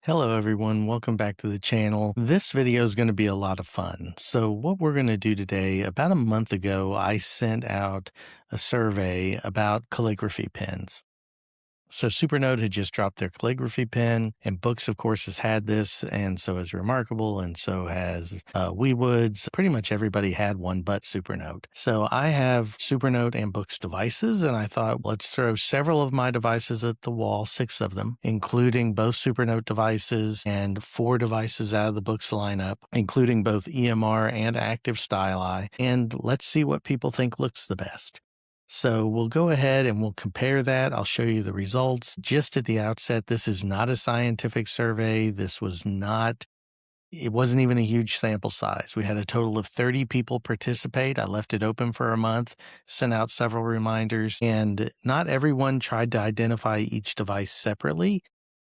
Hello everyone, welcome back to the channel. This video is going to be a lot of fun. So what we're going to do today, about a month ago, I sent out a survey about calligraphy pens. So Supernote had just dropped their calligraphy pen, and BOOX, of course, has had this, and so has Remarkable, and so has WeWoods. Pretty much everybody had one but Supernote. So I have Supernote and BOOX devices, and I thought, let's throw several of my devices at the wall, 6 of them, including both Supernote devices and 4 devices out of the BOOX lineup, including both EMR and active styli, and let's see what people think looks the best. So we'll go ahead and we'll compare that. I'll show you the results. Just at the outset, this is not a scientific survey. It wasn't even a huge sample size. We had a total of 30 people participate. I left it open for a month, sent out several reminders, and not everyone tried to identify each device separately.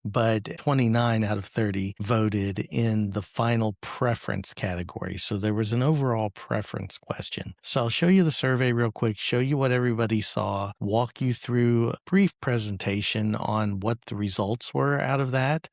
But 29 out of 30 voted in the final preference category. So there was an overall preference question. So I'll show you the survey real quick, show you what everybody saw, walk you through a brief presentation on what the results were out of that.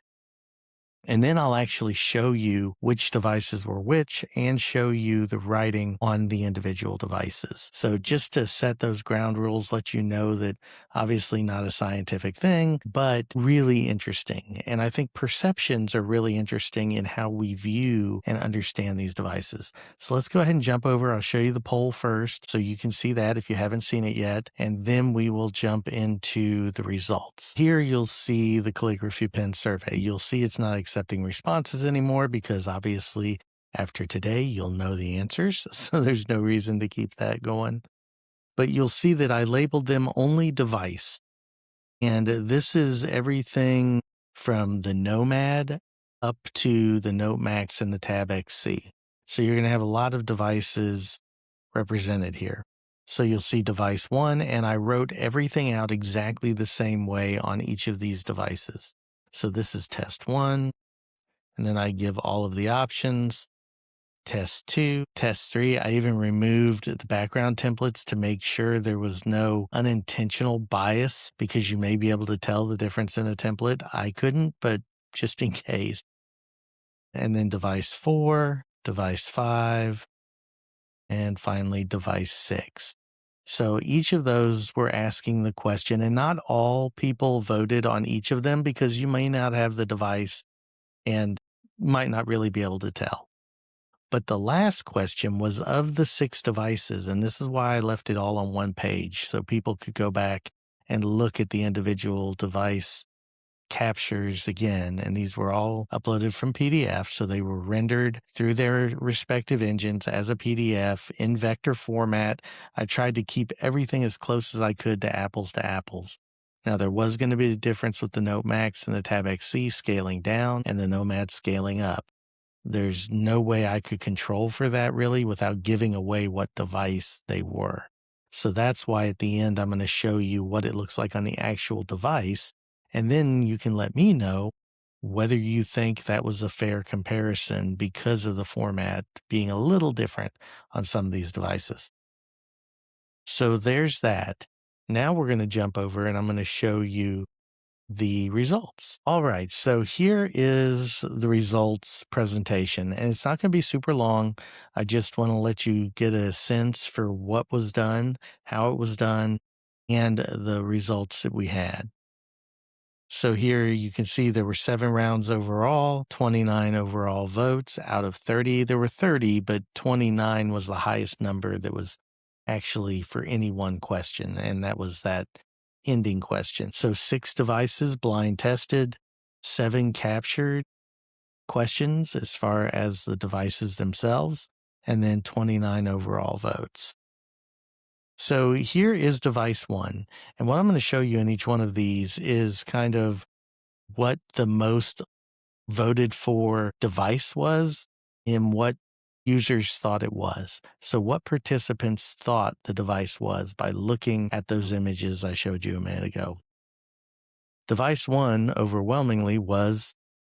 And then I'll actually show you which devices were which and show you the writing on the individual devices. So just to set those ground rules, let you know that obviously not a scientific thing, but really interesting. And I think perceptions are really interesting in how we view and understand these devices. So let's go ahead and jump over. I'll show you the poll first so you can see that if you haven't seen it yet. And then we will jump into the results. Here you'll see the calligraphy pen survey. You'll see it's not accepting responses anymore because obviously after today, you'll know the answers. So there's no reason to keep that going. But you'll see that I labeled them only device. And this is everything from the Nomad up to the Note Max and the Tab XC. So you're going to have a lot of devices represented here. So you'll see device 1, and I wrote everything out exactly the same way on each of these devices. So this is test 1, and then I give all of the options. Test 2, test 3, I even removed the background templates to make sure there was no unintentional bias because you may be able to tell the difference in a template. I couldn't, but just in case. And then device 4, device 5, and finally device 6. So each of those were asking the question, and not all people voted on each of them because you may not have the device and might not really be able to tell. But the last question was of the 6 devices, and this is why I left it all on one page so people could go back and look at the individual device captures again. And these were all uploaded from PDF, so they were rendered through their respective engines as a PDF in vector format. I tried to keep everything as close as I could to apples. Now, there was going to be a difference with the Note Max and the Tab XC scaling down and the Nomad scaling up. There's no way I could control for that really without giving away what device they were. So that's why at the end, I'm going to show you what it looks like on the actual device. And then you can let me know whether you think that was a fair comparison because of the format being a little different on some of these devices. So there's that. Now we're going to jump over and I'm going to show you the results. All right, so here is the results presentation, and it's not going to be super long. I just want to let you get a sense for what was done, how it was done, and the results that we had. So here you can see there were 7 rounds overall, 29 overall votes out of 30. There were 30, but 29 was the highest number that was actually for any one question, and that was that ending question. So 6 devices blind tested, 7 captured questions as far as the devices themselves, and then 29 overall votes. So here is device 1. And what I'm going to show you in each one of these is kind of what the most voted for device was and what users thought it was. So what participants thought the device was by looking at those images I showed you a minute ago. Device 1 overwhelmingly was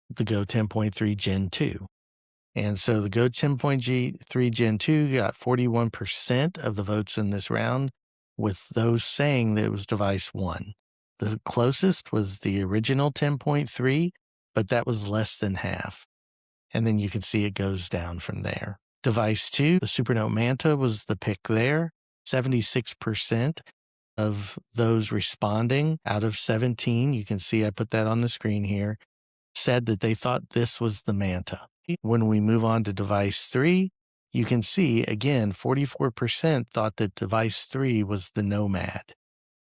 the Go 10.3 Gen 2. And so the Go 10.3 Gen 2 got 41% of the votes in this round, with those saying that it was device 1. The closest was the original 10.3 but that was less than half. And then you can see it goes down from there. Device 2, the Supernote Manta, was the pick there. 76% of those responding out of 17, you can see I put that on the screen here, said that they thought this was the Manta. When we move on to device 3, you can see, again, 44% thought that device 3 was the Nomad,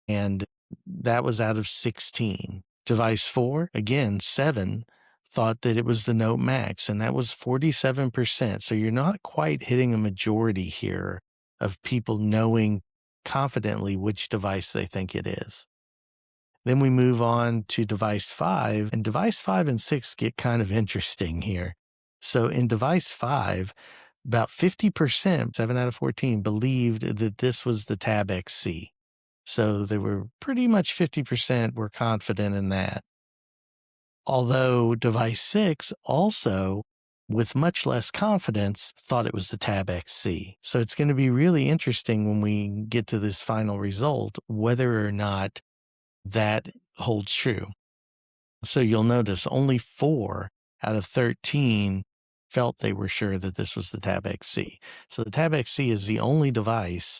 and that was out of 16. Device 4, again, 7, thought that it was the Note Max, and that was 47%. So you're not quite hitting a majority here of people knowing confidently which device they think it is. Then we move on to device 5, and device 5 and 6 get kind of interesting here. So in device 5, about 50%, 7 out of 14, believed that this was the Tab XC. So they were pretty much 50% were confident in that. Although device 6 also, with much less confidence, thought it was the Tab XC. So it's going to be really interesting when we get to this final result, whether or not that holds true. So you'll notice only 4 out of 13 felt they were sure that this was the Tab XC. So the Tab XC is the only device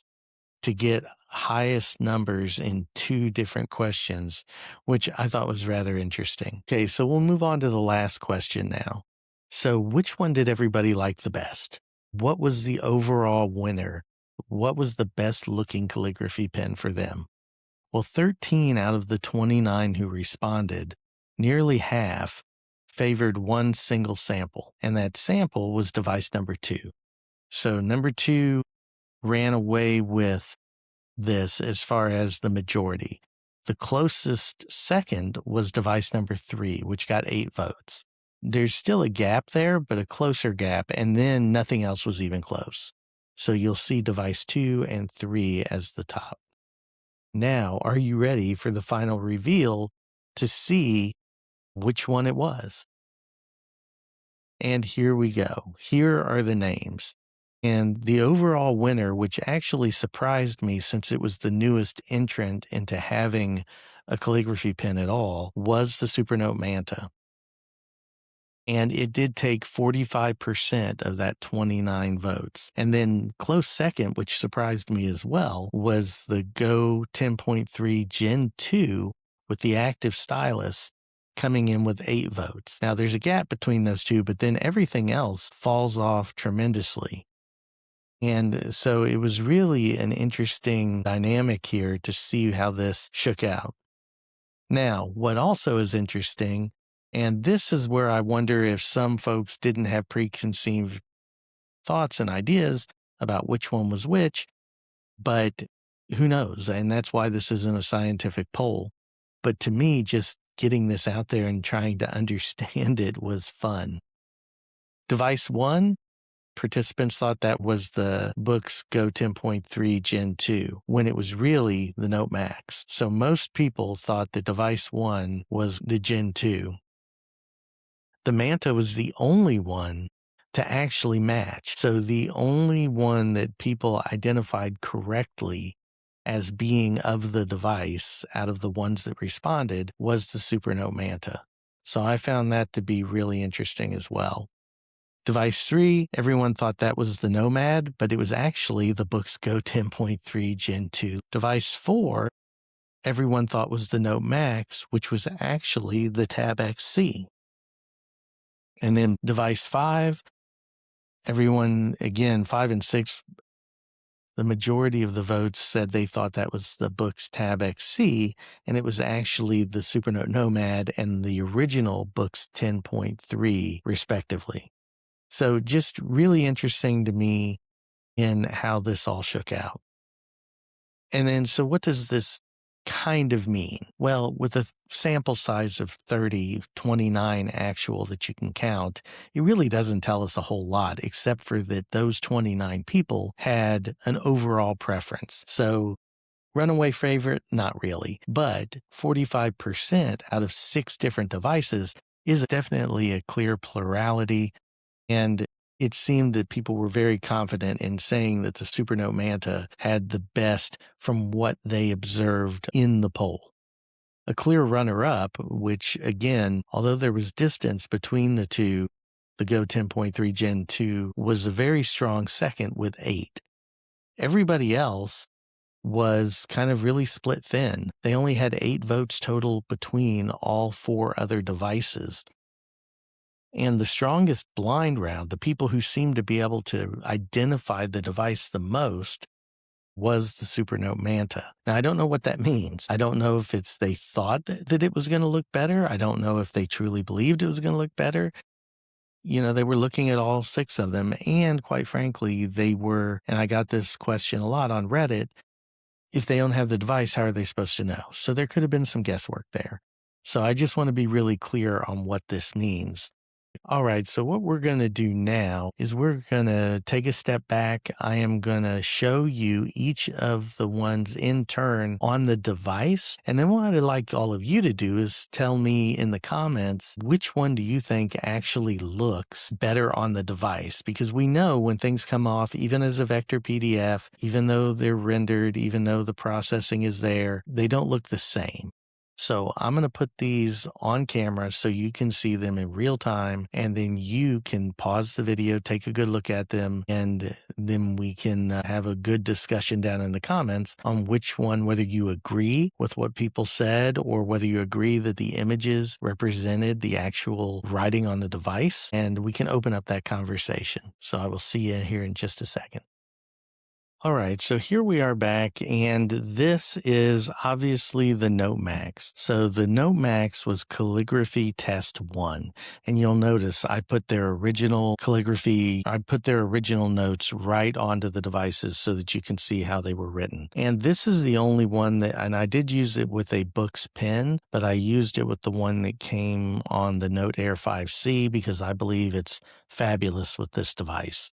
to get highest numbers in 2 different questions, which I thought was rather interesting. Okay, so we'll move on to the last question now. So which one did everybody like the best? What was the overall winner? What was the best looking calligraphy pen for them? Well, 13 out of the 29 who responded, nearly half, favored one single sample, and that sample was device number 2. So number 2 ran away with this as far as the majority. The closest second was device number 3, which got 8 votes. There's still a gap there, but a closer gap, and then nothing else was even close. So you'll see device 2 and 3 as the top. Now, are you ready for the final reveal to see which one it was? And here we go. Here are the names. And the overall winner, which actually surprised me since it was the newest entrant into having a calligraphy pen at all, was the Supernote Manta. And it did take 45% of that 29 votes. And then close second, which surprised me as well, was the Go 10.3 Gen 2 with the active stylus coming in with 8 votes. Now there's a gap between those two, but then everything else falls off tremendously. And so it was really an interesting dynamic here to see how this shook out. Now, what also is interesting, and this is where I wonder if some folks didn't have preconceived thoughts and ideas about which one was which, but who knows? And that's why this isn't a scientific poll. But to me, just getting this out there and trying to understand it was fun. Device 1, participants thought that was the BOOX Go 10.3 Gen 2 when it was really the Note Max. So most people thought that device 1 was the Gen 2. The Manta was the only one to actually match. So the only one that people identified correctly as being of the device out of the ones that responded was the Supernote Manta. So I found that to be really interesting as well. Device 3, everyone thought that was the Nomad, but it was actually the BOOX Go 10.3 Gen 2. Device 4, everyone thought was the Note Max, which was actually the Tab XC. And then device 5, everyone, again, 5 and 6, the majority of the votes said they thought that was the BOOX Tab XC, and it was actually the Supernote Nomad and the original BOOX 10.3, respectively. So just really interesting to me in how this all shook out. And then, so what does this kind of mean? Well, with a sample size of 30, 29 actual that you can count, it really doesn't tell us a whole lot, except for that those 29 people had an overall preference. So runaway favorite, not really, but 45% out of 6 different devices is definitely a clear plurality. And it seemed that people were very confident in saying that the Supernote Manta had the best from what they observed in the poll. A clear runner-up, which again, although there was distance between the two, the Go 10.3 Gen 2 was a very strong second with 8. Everybody else was kind of really split thin. They only had 8 votes total between all 4 other devices. And the strongest blind round, the people who seemed to be able to identify the device the most, was the Supernote Manta. Now, I don't know what that means. I don't know if it's they thought that it was going to look better. I don't know if they truly believed it was going to look better. They were looking at all 6 of them. And quite frankly, they were, and I got this question a lot on Reddit, if they don't have the device, how are they supposed to know? So there could have been some guesswork there. So I just want to be really clear on what this means. All right, so what we're going to do now is we're going to take a step back. I am going to show you each of the ones in turn on the device. And then what I'd like all of you to do is tell me in the comments, which one do you think actually looks better on the device? Because we know when things come off, even as a vector PDF, even though they're rendered, even though the processing is there, they don't look the same. So I'm going to put these on camera so you can see them in real time, and then you can pause the video, take a good look at them, and then we can have a good discussion down in the comments on which one, whether you agree with what people said or whether you agree that the images represented the actual writing on the device, and we can open up that conversation. So I will see you here in just a second. All right, so here we are back, and this is obviously the Note Max. So the Note Max was Calligraphy Test 1, and you'll notice I put their original notes right onto the devices so that you can see how they were written. And this is the only one that, and I did use it with a BOOX pen, but I used it with the one that came on the Note Air 5C because I believe it's fabulous with this device.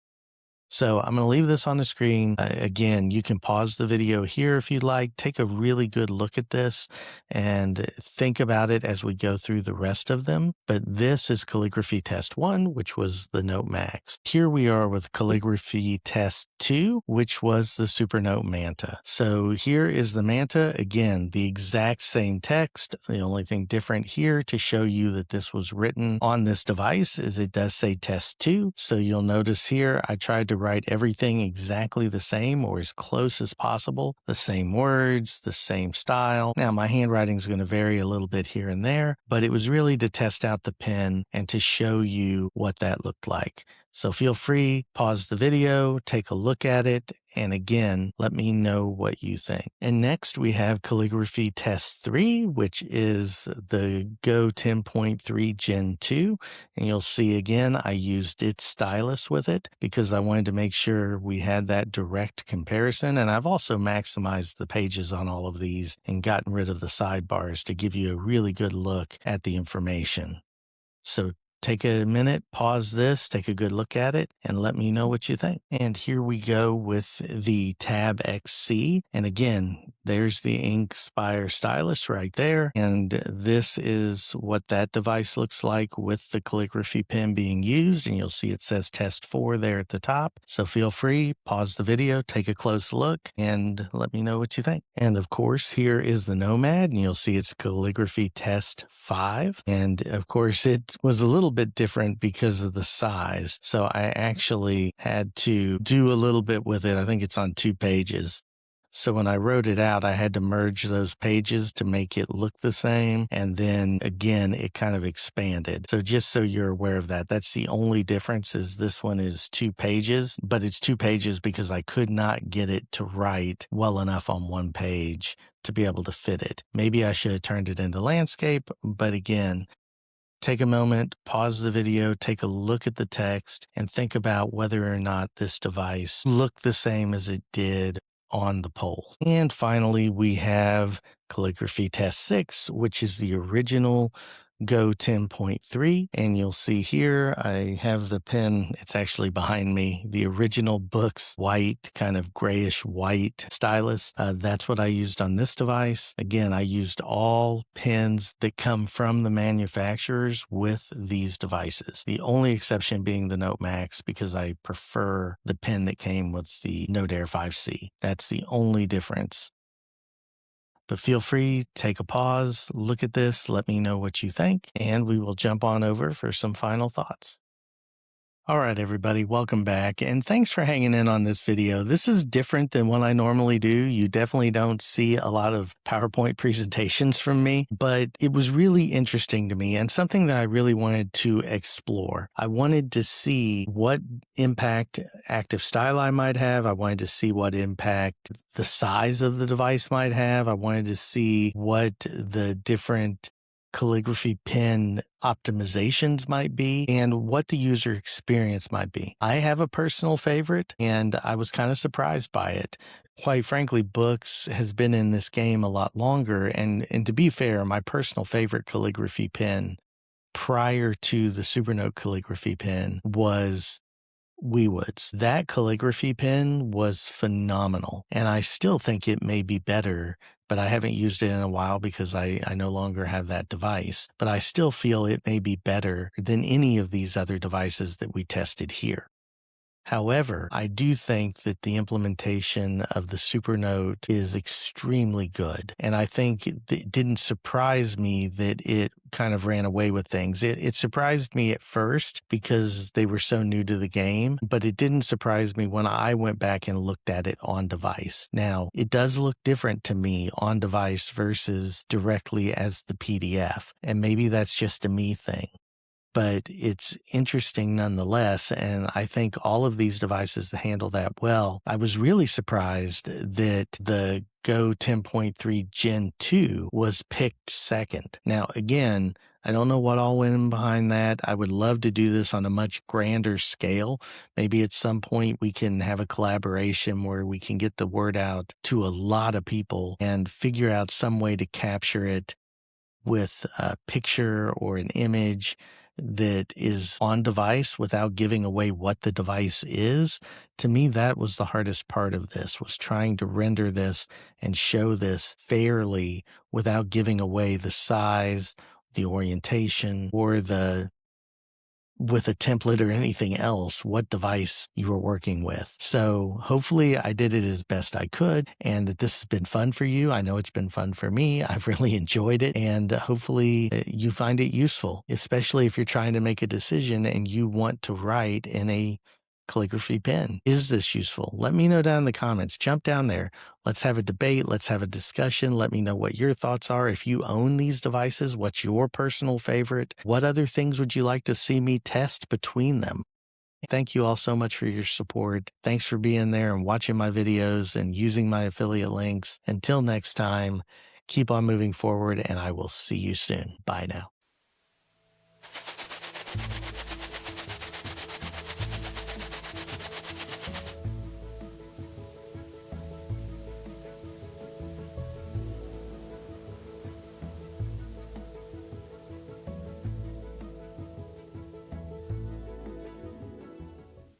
So I'm going to leave this on the screen. Again, you can pause the video here if you'd like. Take a really good look at this and think about it as we go through the rest of them. But this is Calligraphy Test 1, which was the Note Max. Here we are with Calligraphy Test 2, which was the Supernote Manta. So here is the Manta. Again, the exact same text. The only thing different here to show you that this was written on this device is it does say Test 2. So you'll notice here I tried to write everything exactly the same or as close as possible, the same words, the same style. Now, my handwriting is going to vary a little bit here and there, but it was really to test out the pen and to show you what that looked like. So feel free, pause the video, take a look at it, and again, let me know what you think. And next we have Calligraphy Test 3, which is the Go 10.3 Gen 2. And you'll see again, I used its stylus with it because I wanted to make sure we had that direct comparison. And I've also maximized the pages on all of these and gotten rid of the sidebars to give you a really good look at the information. So take a minute, pause this, take a good look at it, and let me know what you think. And here we go with the Tab XC. And again, there's the Inkspire stylus right there. And this is what that device looks like with the calligraphy pen being used. And you'll see it says Test 4 there at the top. So feel free, pause the video, take a close look, and let me know what you think. And of course, here is the Nomad, and you'll see it's Calligraphy Test 5. And of course, it was a little bit different because of the size. So I actually had to do a little bit with it. I think it's on 2 pages. So when I wrote it out, I had to merge those pages to make it look the same. And then again, it kind of expanded. So just so you're aware of that, that's the only difference is this one is 2 pages, but it's 2 pages because I could not get it to write well enough on 1 page to be able to fit it. Maybe I should have turned it into landscape, but again, take a moment, pause the video, take a look at the text, and think about whether or not this device looked the same as it did on the poll. And finally, we have Calligraphy Test 6, which is the original Go 10.3, and you'll see here I have the pen, it's actually behind me, the original BOOX white, kind of grayish white stylus. That's what I used on this device. Again, I used all pens that come from the manufacturers with these devices. The only exception being the Note Max because I prefer the pen that came with the Note Air 5C. That's the only difference. But feel free, take a pause, look at this, let me know what you think, and we will jump on over for some final thoughts. All right, everybody, welcome back, and thanks for hanging in on this video. This is different than what I normally do. You definitely don't see a lot of PowerPoint presentations from me, but it was really interesting to me and something that I really wanted to explore. I wanted to see what impact active styli might have. I wanted to see what impact the size of the device might have. I wanted to see what the different calligraphy pen optimizations might be and what the user experience might be. I have a personal favorite and I was kind of surprised by it. Quite frankly, BOOX has been in this game a lot longer, and to be fair, my personal favorite calligraphy pen prior to the Supernote calligraphy pen was Weewood's. That calligraphy pen was phenomenal, and I still think it may be better, but I haven't used it in a while because I no longer have that device. But I still feel it may be better than any of these other devices that we tested here. However, I do think that the implementation of the Supernote is extremely good. And I think it didn't surprise me that it kind of ran away with things. It surprised me at first because they were so new to the game, but it didn't surprise me when I went back and looked at it on device. Now, it does look different to me on device versus directly as the PDF. And maybe that's just a me thing, but it's interesting nonetheless. And I think all of these devices handle that well. I was really surprised that the Go 10.3 Gen 2 was picked second. Now, again, I don't know what all went in behind that. I would love to do this on a much grander scale. Maybe at some point we can have a collaboration where we can get the word out to a lot of people and figure out some way to capture it with a picture or an image that is on device without giving away what the device is. To me, that was the hardest part of this, was trying to render this and show this fairly without giving away the size, the orientation, or with a template or anything else, what device you were working with. So hopefully I did it as best I could, and that this has been fun for you. I know it's been fun for me. I've really enjoyed it, and hopefully you find it useful, especially if you're trying to make a decision and you want to write in a calligraphy pen. Is this useful? Let me know down in the comments. Jump down there. Let's have a debate. Let's have a discussion. Let me know what your thoughts are. If you own these devices, what's your personal favorite? What other things would you like to see me test between them? Thank you all so much for your support. Thanks for being there and watching my videos and using my affiliate links. Until next time, keep on moving forward, and I will see you soon. Bye now.